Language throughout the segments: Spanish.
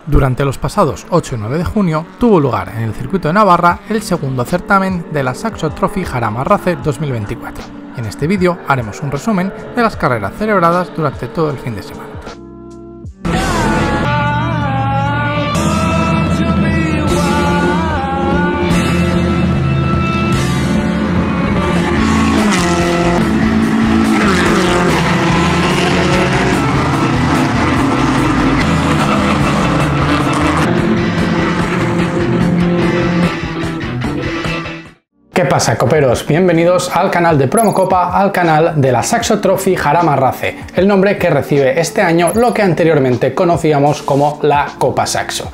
Durante los pasados 8 y 9 de junio tuvo lugar en el circuito de Navarra el segundo certamen de la Saxo Trophy Jarama Race 2024. En este vídeo haremos un resumen de las carreras celebradas durante todo el fin de semana. ¿Qué pasa, coperos? Bienvenidos al canal de Promocopa, al canal de la Saxo Trophy Jarama Race, el nombre que recibe este año lo que anteriormente conocíamos como la Copa Saxo.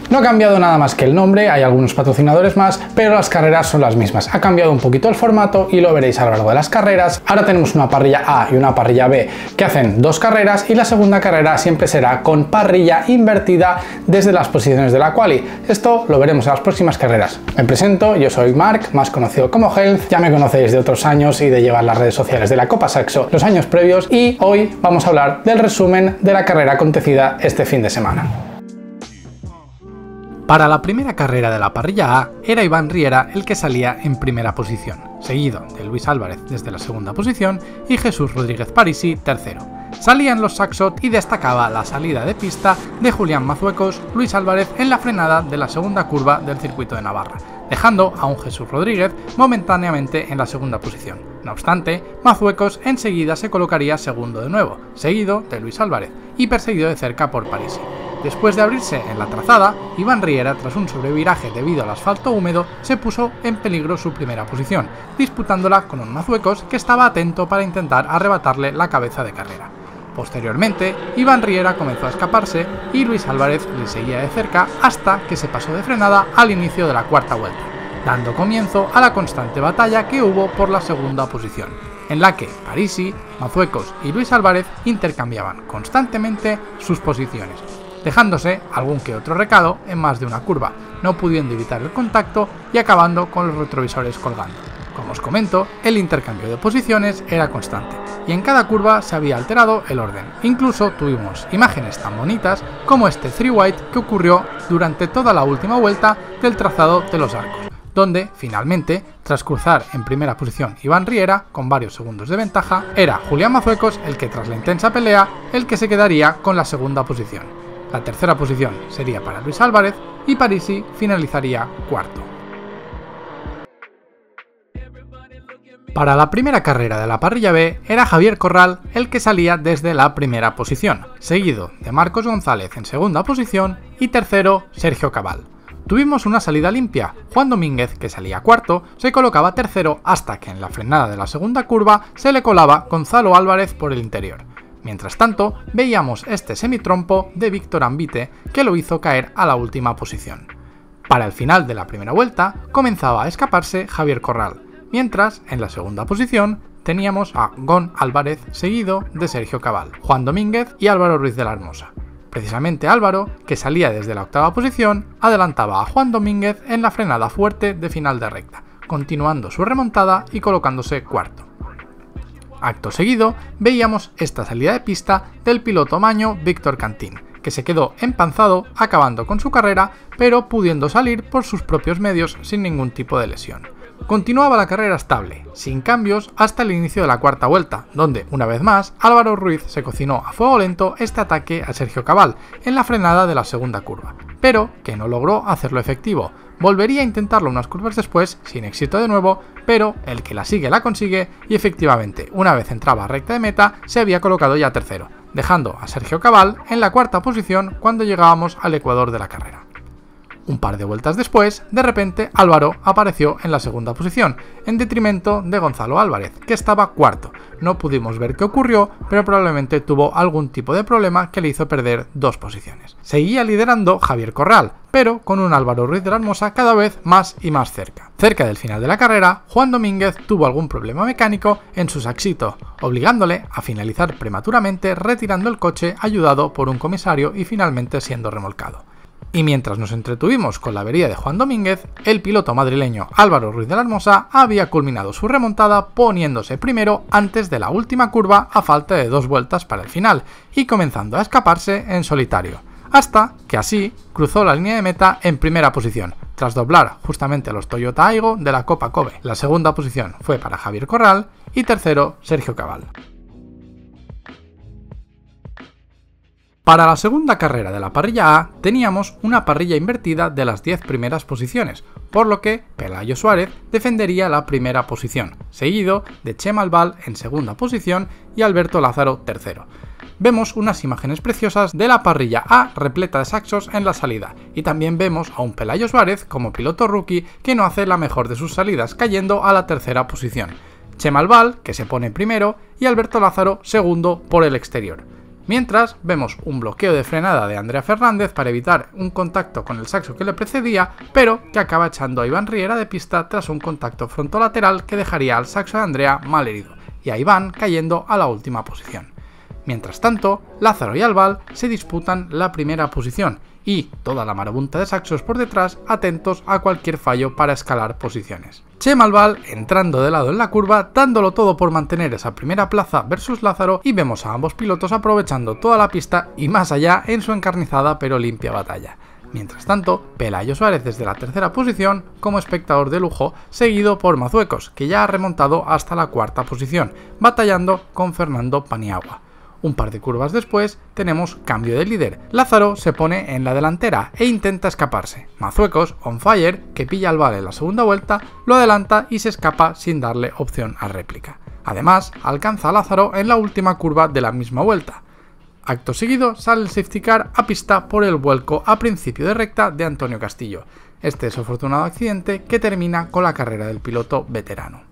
No ha cambiado nada más que el nombre, hay algunos patrocinadores más, pero las carreras son las mismas. Ha cambiado un poquito el formato y lo veréis a lo largo de las carreras. Ahora tenemos una parrilla A y una parrilla B que hacen dos carreras y la segunda carrera siempre será con parrilla invertida desde las posiciones de la quali. Esto lo veremos en las próximas carreras. Me presento, yo soy Marc, más conocido como Health. Ya me conocéis de otros años y de llevar las redes sociales de la Copa Saxo los años previos y hoy vamos a hablar del resumen de la carrera acontecida este fin de semana. Para la primera carrera de la parrilla A era Iván Riera el que salía en primera posición, seguido de Luis Álvarez desde la segunda posición y Jesús Rodríguez Parisi tercero. Salían los Saxot y destacaba la salida de pista de Julián Mazuecos, Luis Álvarez en la frenada de la segunda curva del circuito de Navarra, dejando a un Jesús Rodríguez momentáneamente en la segunda posición. No obstante, Mazuecos enseguida se colocaría segundo de nuevo, seguido de Luis Álvarez y perseguido de cerca por Parisi. Después de abrirse en la trazada, Iván Riera, tras un sobreviraje debido al asfalto húmedo, se puso en peligro su primera posición, disputándola con un Mazuecos que estaba atento para intentar arrebatarle la cabeza de carrera. Posteriormente, Iván Riera comenzó a escaparse y Luis Álvarez le seguía de cerca hasta que se pasó de frenada al inicio de la cuarta vuelta, dando comienzo a la constante batalla que hubo por la segunda posición, en la que Parisi, Mazuecos y Luis Álvarez intercambiaban constantemente sus posiciones, dejándose algún que otro recado en más de una curva, no pudiendo evitar el contacto y acabando con los retrovisores colgando. Como os comento, el intercambio de posiciones era constante y en cada curva se había alterado el orden. Incluso tuvimos imágenes tan bonitas como este 3 White que ocurrió durante toda la última vuelta del trazado de los arcos, donde finalmente, tras cruzar en primera posición Iván Riera con varios segundos de ventaja, era Julián Mazuecos el que tras la intensa pelea el que se quedaría con la segunda posición. La tercera posición sería para Luis Álvarez y Parisi finalizaría cuarto. Para la primera carrera de la parrilla B era Javier Corral el que salía desde la primera posición, seguido de Marcos González en segunda posición y tercero Sergio Cabal. Tuvimos una salida limpia, Juan Domínguez, que salía cuarto, se colocaba tercero hasta que en la frenada de la segunda curva se le colaba Gonzalo Álvarez por el interior. Mientras tanto, veíamos este semitrompo de Víctor Ambite que lo hizo caer a la última posición. Para el final de la primera vuelta comenzaba a escaparse Javier Corral, mientras en la segunda posición teníamos a Gon Álvarez seguido de Sergio Cabal, Juan Domínguez y Álvaro Ruiz de la Hermosa. Precisamente Álvaro, que salía desde la octava posición, adelantaba a Juan Domínguez en la frenada fuerte de final de recta, continuando su remontada y colocándose cuarto. Acto seguido, veíamos esta salida de pista del piloto maño Víctor Cantín, que se quedó empanzado acabando con su carrera, pero pudiendo salir por sus propios medios sin ningún tipo de lesión. Continuaba la carrera estable, sin cambios hasta el inicio de la cuarta vuelta, donde, una vez más, Álvaro Ruiz se cocinó a fuego lento este ataque a Sergio Cabal en la frenada de la segunda curva, pero que no logró hacerlo efectivo. Volvería a intentarlo unas curvas después, sin éxito de nuevo, pero el que la sigue la consigue y efectivamente, una vez entraba a recta de meta, se había colocado ya tercero, dejando a Sergio Cabal en la cuarta posición cuando llegábamos al ecuador de la carrera. Un par de vueltas después, de repente Álvaro apareció en la segunda posición, en detrimento de Gonzalo Álvarez, que estaba cuarto. No pudimos ver qué ocurrió, pero probablemente tuvo algún tipo de problema que le hizo perder dos posiciones. Seguía liderando Javier Corral, pero con un Álvaro Ruiz de la Hermosa cada vez más y más cerca. Cerca del final de la carrera, Juan Domínguez tuvo algún problema mecánico en su saxito, obligándole a finalizar prematuramente retirando el coche ayudado por un comisario y finalmente siendo remolcado. Y mientras nos entretuvimos con la avería de Juan Domínguez, el piloto madrileño Álvaro Ruiz de la Hermosa había culminado su remontada poniéndose primero antes de la última curva a falta de 2 vueltas para el final y comenzando a escaparse en solitario. hasta que así cruzó la línea de meta en primera posición, tras doblar justamente a los Toyota Aygo de la Copa Kobe. La segunda posición fue para Javier Corral y tercero Sergio Cabal. Para la segunda carrera de la parrilla A teníamos una parrilla invertida de las 10 primeras posiciones, por lo que Pelayo Suárez defendería la primera posición, seguido de Chema Albal en segunda posición y Alberto Lázaro tercero. Vemos unas imágenes preciosas de la parrilla A repleta de saxos en la salida, y también vemos a un Pelayo Suárez como piloto rookie que no hace la mejor de sus salidas, cayendo a la tercera posición. Chema Albal, que se pone primero, y Alberto Lázaro segundo por el exterior. Mientras, vemos un bloqueo de frenada de Andrea Fernández para evitar un contacto con el saxo que le precedía, pero que acaba echando a Iván Riera de pista tras un contacto frontolateral que dejaría al saxo de Andrea mal herido, y a Iván cayendo a la última posición. Mientras tanto, Lázaro y Albal se disputan la primera posición, y toda la marabunta de saxos por detrás atentos a cualquier fallo para escalar posiciones. Chema Albal entrando de lado en la curva, dándolo todo por mantener esa primera plaza versus Lázaro, y vemos a ambos pilotos aprovechando toda la pista y más allá en su encarnizada pero limpia batalla. Mientras tanto, Pelayo Suárez desde la tercera posición como espectador de lujo, seguido por Mazuecos, que ya ha remontado hasta la cuarta posición, batallando con Fernando Paniagua. Un par de curvas después tenemos cambio de líder. Lázaro se pone en la delantera e intenta escaparse. Mazuecos, on fire, que pilla al Albal en la segunda vuelta, lo adelanta y se escapa sin darle opción a réplica. Además, alcanza a Lázaro en la última curva de la misma vuelta. Acto seguido sale el safety car a pista por el vuelco a principio de recta de Antonio Castillo. Este desafortunado accidente que termina con la carrera del piloto veterano.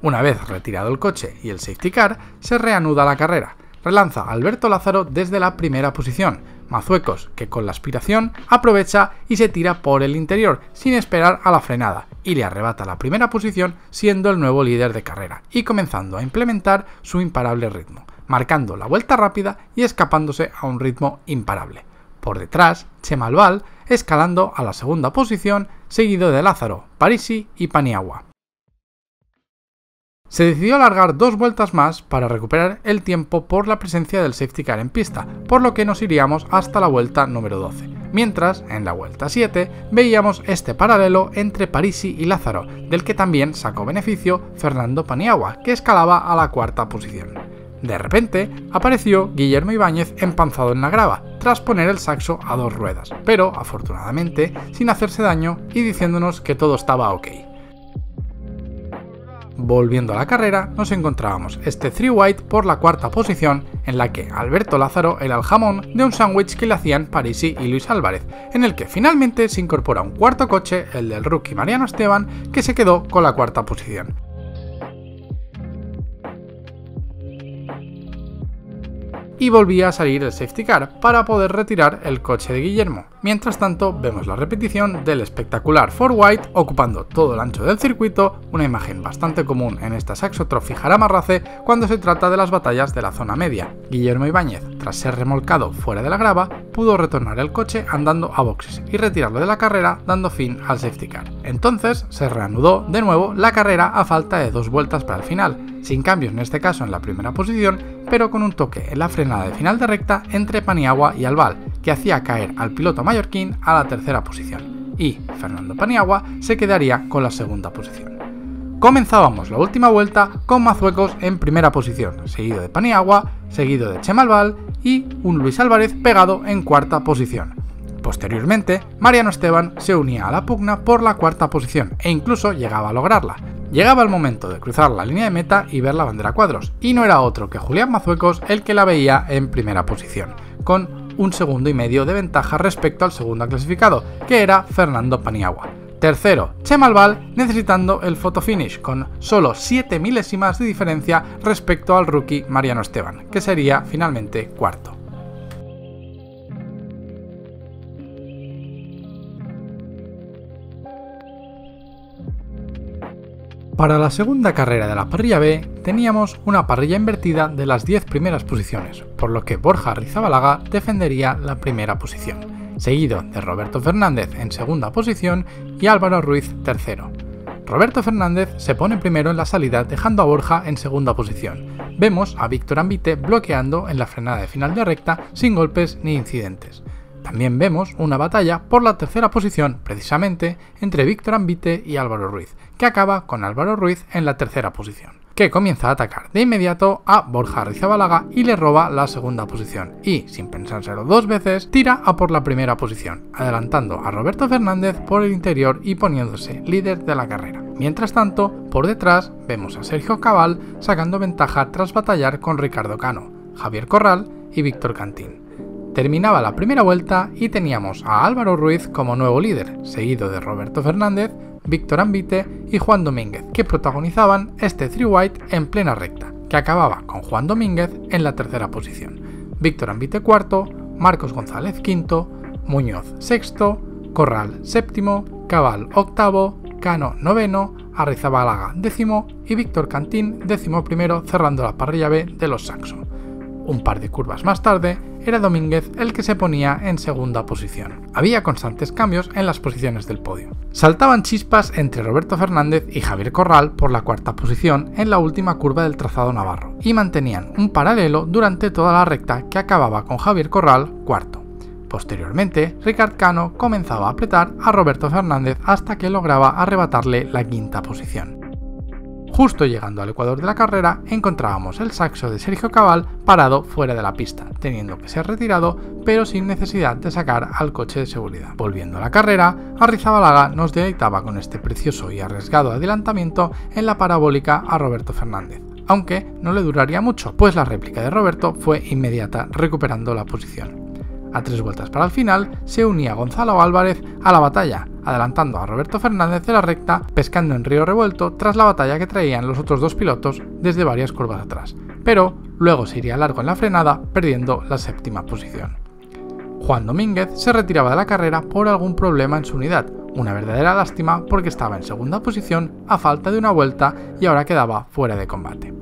Una vez retirado el coche y el safety car, se reanuda la carrera. Relanza a Alberto Lázaro desde la primera posición. Mazuecos, que con la aspiración aprovecha y se tira por el interior sin esperar a la frenada, y le arrebata la primera posición siendo el nuevo líder de carrera y comenzando a implementar su imparable ritmo, marcando la vuelta rápida y escapándose a un ritmo imparable. Por detrás, Chema Albal escalando a la segunda posición, seguido de Lázaro, Parisi y Paniagua. Se decidió alargar 2 vueltas más para recuperar el tiempo por la presencia del safety car en pista, por lo que nos iríamos hasta la vuelta número 12. Mientras, en la vuelta 7, veíamos este paralelo entre Parisi y Lázaro, del que también sacó beneficio Fernando Paniagua, que escalaba a la cuarta posición. De repente, apareció Guillermo Ibáñez empanzado en la grava, tras poner el saxo a 2 ruedas, pero, afortunadamente, sin hacerse daño y diciéndonos que todo estaba ok. Volviendo a la carrera, nos encontrábamos este 3 White por la cuarta posición, en la que Alberto Lázaro era el jamón de un sándwich que le hacían Parisi y Luis Álvarez, en el que finalmente se incorpora un cuarto coche, el del rookie Mariano Esteban, que se quedó con la cuarta posición. Y volvía a salir el safety car para poder retirar el coche de Guillermo. Mientras tanto, vemos la repetición del espectacular 4 White ocupando todo el ancho del circuito, una imagen bastante común en esta Saxo Trophy Jarama-Race cuando se trata de las batallas de la zona media. Guillermo Ibáñez, tras ser remolcado fuera de la grava, pudo retornar el coche andando a boxes y retirarlo de la carrera, dando fin al safety car. Entonces se reanudó de nuevo la carrera a falta de 2 vueltas para el final, sin cambios en este caso en la primera posición, pero con un toque en la frenada de final de recta entre Paniagua y Albal, que hacía caer al piloto mallorquín a la tercera posición, y Fernando Paniagua se quedaría con la segunda posición. Comenzábamos la última vuelta con Mazuecos en primera posición, seguido de Paniagua, seguido de Chema Albal y un Luis Álvarez pegado en cuarta posición. Posteriormente, Mariano Esteban se unía a la pugna por la cuarta posición e incluso llegaba a lograrla. Llegaba el momento de cruzar la línea de meta y ver la bandera a cuadros, y no era otro que Julián Mazuecos el que la veía en primera posición, con 1,5 segundos de ventaja respecto al segundo clasificado, que era Fernando Paniagua. Tercero, Chema Albal necesitando el photo finish, con solo 7 milésimas de diferencia respecto al rookie Mariano Esteban, que sería finalmente cuarto. Para la segunda carrera de la parrilla B teníamos una parrilla invertida de las 10 primeras posiciones, por lo que Borja Arrizabalaga defendería la primera posición, seguido de Roberto Fernández en segunda posición y Álvaro Ruiz tercero. Roberto Fernández se pone primero en la salida dejando a Borja en segunda posición. Vemos a Víctor Ambite bloqueando en la frenada de final de recta sin golpes ni incidentes. También vemos una batalla por la tercera posición, precisamente entre Víctor Ambite y Álvaro Ruiz, que acaba con Álvaro Ruiz en la tercera posición, que comienza a atacar de inmediato a Borja Arrizabalaga y le roba la segunda posición, y, sin pensárselo dos veces, tira a por la primera posición, adelantando a Roberto Fernández por el interior y poniéndose líder de la carrera. Mientras tanto, por detrás, vemos a Sergio Cabal sacando ventaja tras batallar con Ricardo Cano, Javier Corral y Víctor Cantín. Terminaba la primera vuelta y teníamos a Álvaro Ruiz como nuevo líder, seguido de Roberto Fernández, Víctor Ambite y Juan Domínguez, que protagonizaban este three white en plena recta, que acababa con Juan Domínguez en la tercera posición, Víctor Ambite cuarto, Marcos González quinto, Muñoz sexto, Corral séptimo, Cabal octavo, Cano noveno, Arrizabalaga décimo y Víctor Cantín décimo primero, cerrando la parrilla B de los Saxo. Un par de curvas más tarde, era Domínguez el que se ponía en segunda posición. Había constantes cambios en las posiciones del podio. Saltaban chispas entre Roberto Fernández y Javier Corral por la cuarta posición en la última curva del trazado navarro, y mantenían un paralelo durante toda la recta que acababa con Javier Corral cuarto. Posteriormente, Ricard Cano comenzaba a apretar a Roberto Fernández hasta que lograba arrebatarle la quinta posición. Justo llegando al ecuador de la carrera, encontrábamos el saxo de Sergio Cabal parado fuera de la pista, teniendo que ser retirado, pero sin necesidad de sacar al coche de seguridad. Volviendo a la carrera, Arrizabalaga nos deleitaba con este precioso y arriesgado adelantamiento en la parabólica a Roberto Fernández, aunque no le duraría mucho, pues la réplica de Roberto fue inmediata, recuperando la posición. A 3 vueltas para el final, se unía Gonzalo Álvarez a la batalla, adelantando a Roberto Fernández de la recta, pescando en río revuelto tras la batalla que traían los otros dos pilotos desde varias curvas atrás, pero luego se iría largo en la frenada, perdiendo la séptima posición. Juan Domínguez se retiraba de la carrera por algún problema en su unidad, una verdadera lástima porque estaba en segunda posición a falta de una vuelta y ahora quedaba fuera de combate.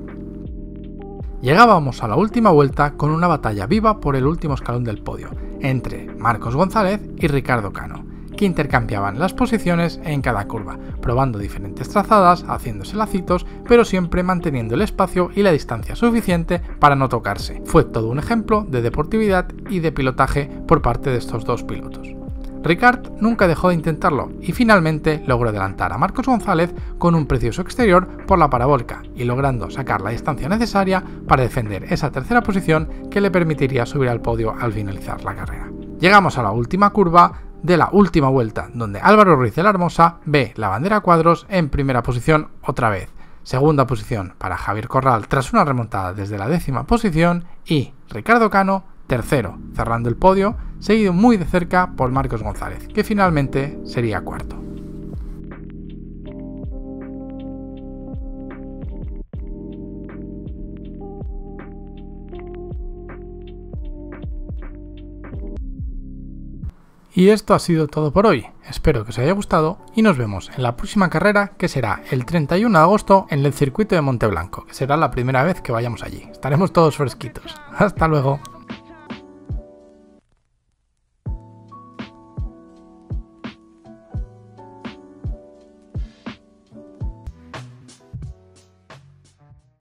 Llegábamos a la última vuelta con una batalla viva por el último escalón del podio, entre Marcos González y Ricardo Cano, que intercambiaban las posiciones en cada curva, probando diferentes trazadas, haciéndose lacitos, pero siempre manteniendo el espacio y la distancia suficiente para no tocarse. Fue todo un ejemplo de deportividad y de pilotaje por parte de estos dos pilotos. Ricard nunca dejó de intentarlo y finalmente logró adelantar a Marcos González con un precioso exterior por la parabólica y logrando sacar la distancia necesaria para defender esa tercera posición que le permitiría subir al podio al finalizar la carrera. Llegamos a la última curva de la última vuelta, donde Álvaro Ruiz de la Hermosa ve la bandera a cuadros en primera posición otra vez. Segunda posición para Javier Corral tras una remontada desde la 10ª posición y Ricardo Cano tercero, cerrando el podio, seguido muy de cerca por Marcos González, que finalmente sería cuarto. Y esto ha sido todo por hoy, espero que os haya gustado y nos vemos en la próxima carrera, que será el 31 de agosto en el circuito de Monteblanco, que será la primera vez que vayamos allí. Estaremos todos fresquitos. Hasta luego.